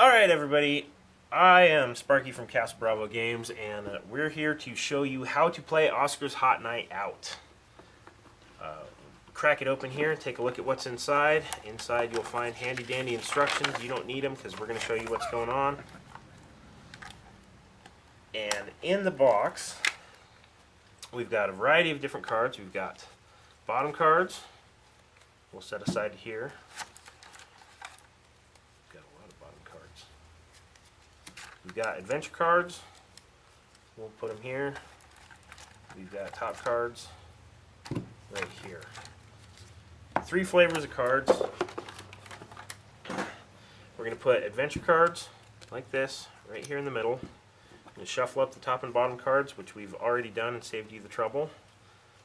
Alright, everybody. I am Sparky from Castle Bravo Games, and we're here to show you how to play Oscar's Hot Night Out. Crack it open here and take a look at what's inside. Inside you'll find handy dandy instructions. You don't need them because we're going to show you what's going on. And in the box, we've got a variety of different cards. We've got bottom cards. We'll set aside here. Got a lot of bottom cards. We've got adventure cards. We'll put them here. We've got top cards right here. 3 flavors of cards. We're going to put adventure cards like this right here in the middle. I'm going to shuffle up the top and bottom cards, which we've already done and saved you the trouble.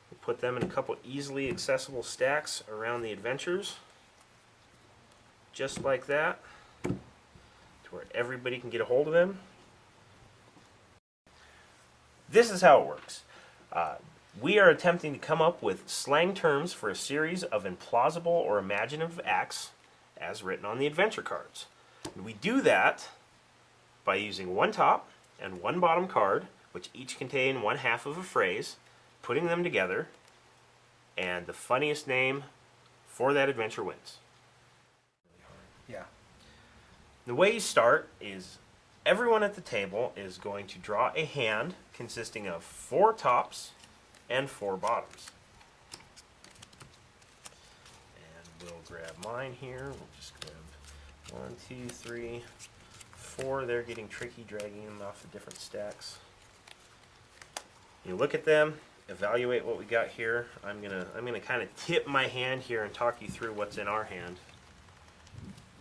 We'll put them in a couple easily accessible stacks around the adventures, just like that, to where everybody can get a hold of them. This is how it works. We are attempting to come up with slang terms for a series of implausible or imaginative acts as written on the adventure cards. And we do that by using one top and one bottom card, which each contain one half of a phrase, putting them together, and the funniest name for that adventure wins. Yeah. The way you start is everyone at the table is going to draw a hand consisting of 4 tops and 4 bottoms. And we'll grab mine here. We'll just grab 1, 2, 3, 4. They're getting tricky, dragging them off the different stacks. You look at them, evaluate what we got here. I'm gonna kind of tip my hand here and talk you through what's in our hand,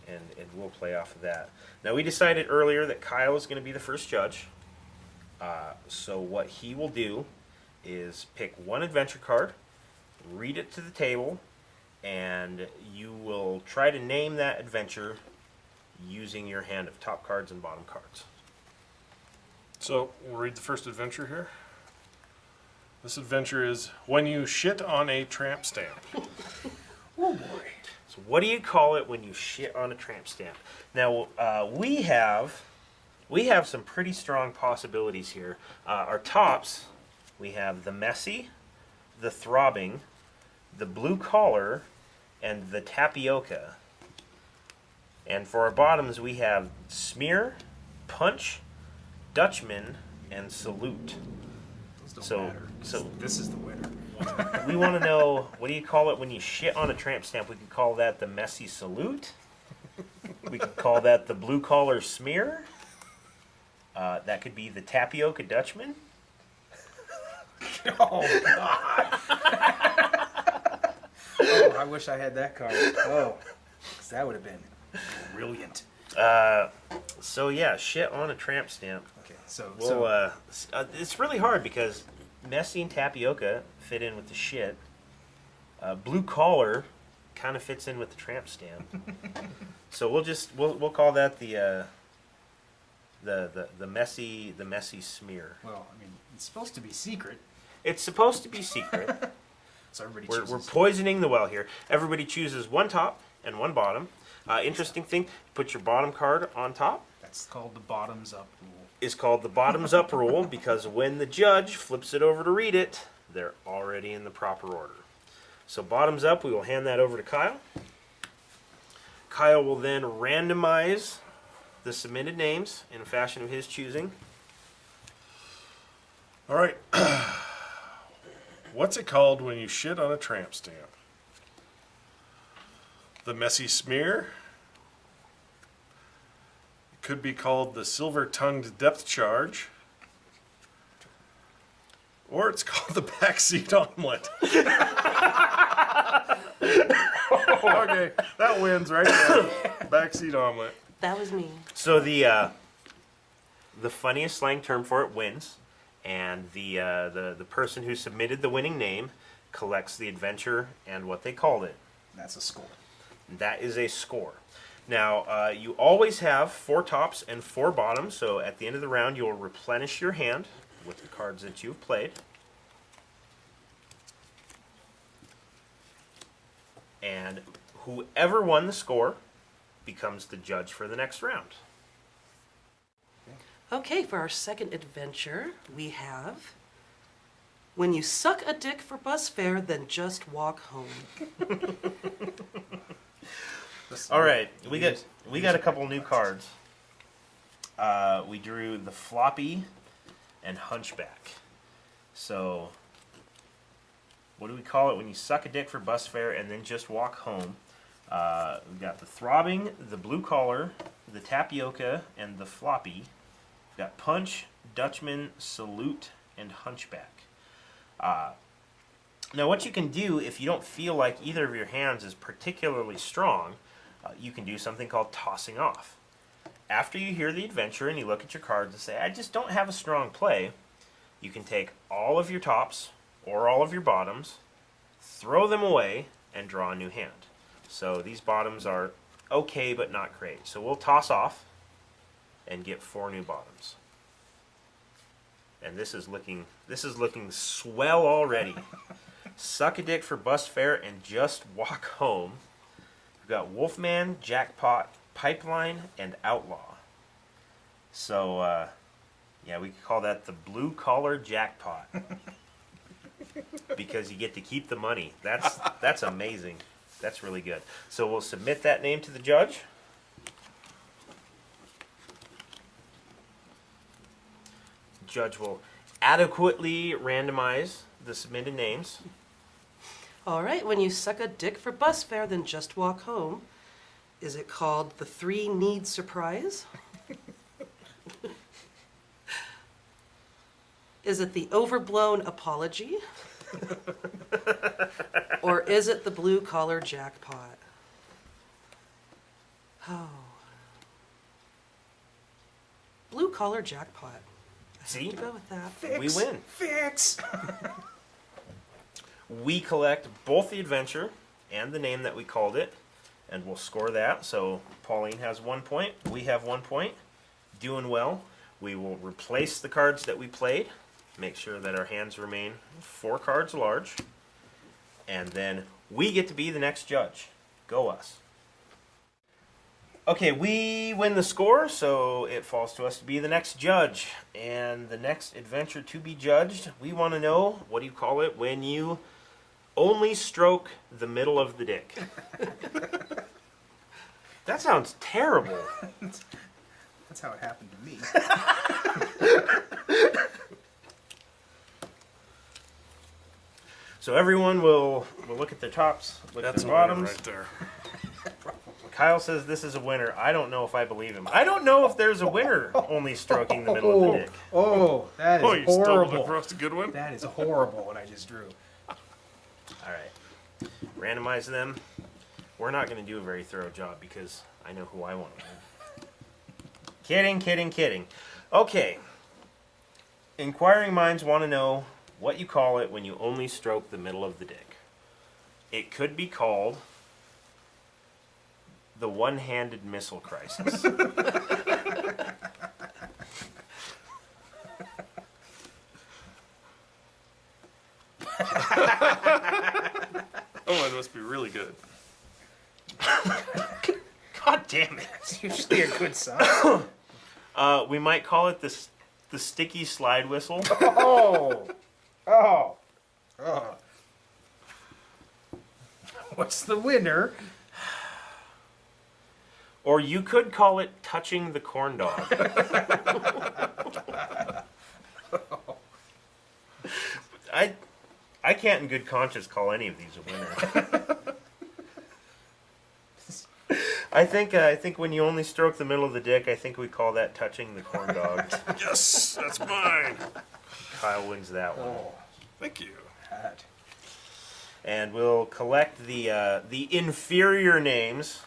and we'll play off of that. Now, we decided earlier that Kyle is going to be the first judge. So what he will do is pick one adventure card, read it to the table, and you will try to name that adventure using your hand of top cards and bottom cards. So, we'll read the first adventure here. This adventure is When You Shit on a Tramp Stamp. Oh boy. So what do you call it when you shit on a tramp stamp? Now, we have some pretty strong possibilities here. Our tops, we have the messy, the throbbing, the blue collar, and the tapioca. And for our bottoms, we have smear, punch, Dutchman, and salute. Those don't matter. So This is the winner. we want to know, what do you call it when you shit on a tramp stamp? We could call that the messy salute. We could call that the blue collar smear. That could be the tapioca Dutchman. Oh, God. Oh, I wish I had that card. Oh, 'cause that would have been brilliant. So yeah, shit on a tramp stamp. Okay, so, Well, it's really hard because messy and tapioca fit in with the shit. Blue collar kind of fits in with the tramp stamp. So we'll call that the messy smear. well, I mean, it's supposed to be secret, It's supposed to be secret. so everybody We're chooses. poisoning the well here. Everybody chooses one top and one bottom. Interesting thing, put your bottom card on top. That's called the bottoms up rule. Is called the bottoms up rule because when the judge flips it over to read it, they're already in the proper order. So bottoms up, we will hand that over to Kyle. Kyle will then randomize the submitted names in a fashion of his choosing. All right. What's it called when you shit on a tramp stamp? The messy smear. It could be called the silver-tongued depth charge. Or it's called the backseat omelet. Okay, that wins right there. Backseat omelet. That was me. So the funniest slang term for it wins, and the person who submitted the winning name collects the adventure and what they called it. That's a score. That is a score. Now, you always have 4 tops and 4 bottoms, so at the end of the round, you'll replenish your hand with the cards that you've played. And whoever won the score becomes the judge for the next round. Okay, for our second adventure, we have When You Suck a Dick for Bus Fare, Then Just Walk Home. All right, we got a couple new cards. We drew the Floppy and Hunchback. So, what do we call it when you suck a dick for bus fare and then just walk home? We've got the Throbbing, the Blue Collar, the Tapioca, and the Floppy. We've got Punch, Dutchman, Salute, and Hunchback. Now, what you can do if you don't feel like either of your hands is particularly strong, you can do something called tossing off. After you hear the adventure and you look at your cards and say, I just don't have a strong play, you can take all of your tops or all of your bottoms, throw them away, and draw a new hand. So these bottoms are okay but not great. So we'll toss off and get 4 new bottoms. And this is looking swell already. Suck a dick for bus fare and just walk home. We've got Wolfman, Jackpot, Pipeline, and Outlaw. So, yeah, we could call that the Blue Collar Jackpot. Because you get to keep the money. That's amazing. That's really good. So we'll submit that name to the judge. Judge will adequately randomize the submitted names. All right, when you suck a dick for bus fare, then just walk home. Is it called the 3-need surprise? Is it the overblown apology? Or is it the blue collar jackpot? Oh. Blue collar jackpot. See? To go with that. We win. Fix! We collect both the adventure and the name that we called it, and we'll score that. So Pauline has 1 point. We have 1 point. Doing well. We will replace the cards that we played. Make sure that our hands remain 4 cards large. And then we get to be the next judge. Go us. Okay, we win the score, so it falls to us to be the next judge. And the next adventure to be judged, we want to know, what do you call it, when you only stroke the middle of the dick? That sounds terrible. That's how it happened to me. So everyone will look at their tops, look That's at a their winner bottoms. right there. Kyle says this is a winner. I don't know if I believe him. I don't know if there's a winner only stroking the middle of the dick. Oh, that is Oh, you stumbled horrible. across a good one? That is horrible what I just drew. All right. Randomize them. We're not going to do a very thorough job because I know who I want to win. Kidding. Okay. Inquiring minds want to know what you call it when you only stroke the middle of the dick. It could be called the one-handed missile crisis. Oh, it must be really good. God damn it. It's usually a good sign. We might call it the sticky slide whistle. Oh. What's the winner? Or you could call it touching the corn dog. I can't in good conscience call any of these a winner. I think when you only stroke the middle of the dick, I think we call that touching the corn dog. Yes, that's mine. Kyle wins that one. Oh, Thank you. that. And we'll collect the inferior names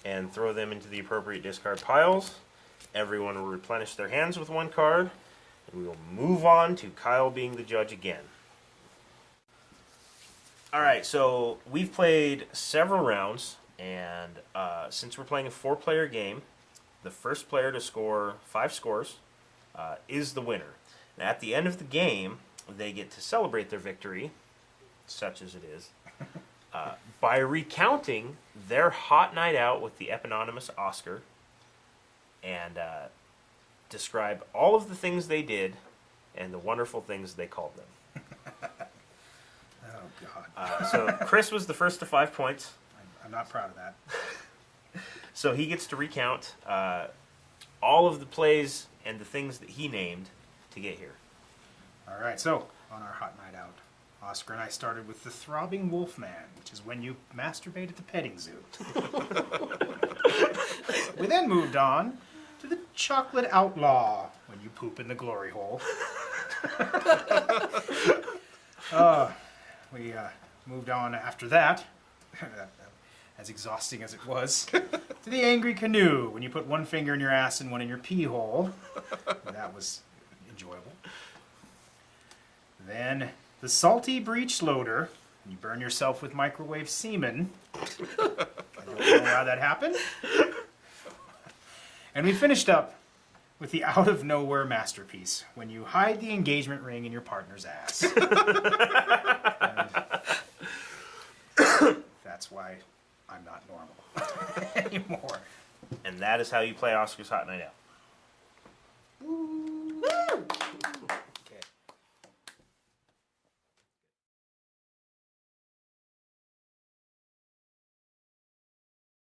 and throw them into the appropriate discard piles. Everyone will replenish their hands with 1 card, and we will move on to Kyle being the judge again. All right, so we've played several rounds, and since we're playing a 4-player game, the first player to score 5 scores is the winner. And at the end of the game, they get to celebrate their victory, such as it is, by recounting their hot night out with the eponymous Oscar. And describe all of the things they did and the wonderful things they called them. Oh, God. So Chris was the first to 5 points. I'm not proud of that. So he gets to recount all of the plays and the things that he named to get here. All right, so on our hot night out, Oscar and I started with the throbbing wolfman, which is when you masturbate at the petting zoo. We then moved on to the chocolate outlaw, when you poop in the glory hole. We moved on after that, as exhausting as it was, to the angry canoe, when you put one finger in your ass and one in your pee hole. That was enjoyable. Then the salty breech loader, when you burn yourself with microwave semen. I don't know how that happened. And we finished up with the out-of-nowhere masterpiece, when you hide the engagement ring in your partner's ass. That's why I'm not normal anymore. And that is how you play Oscar's Hot Night Out.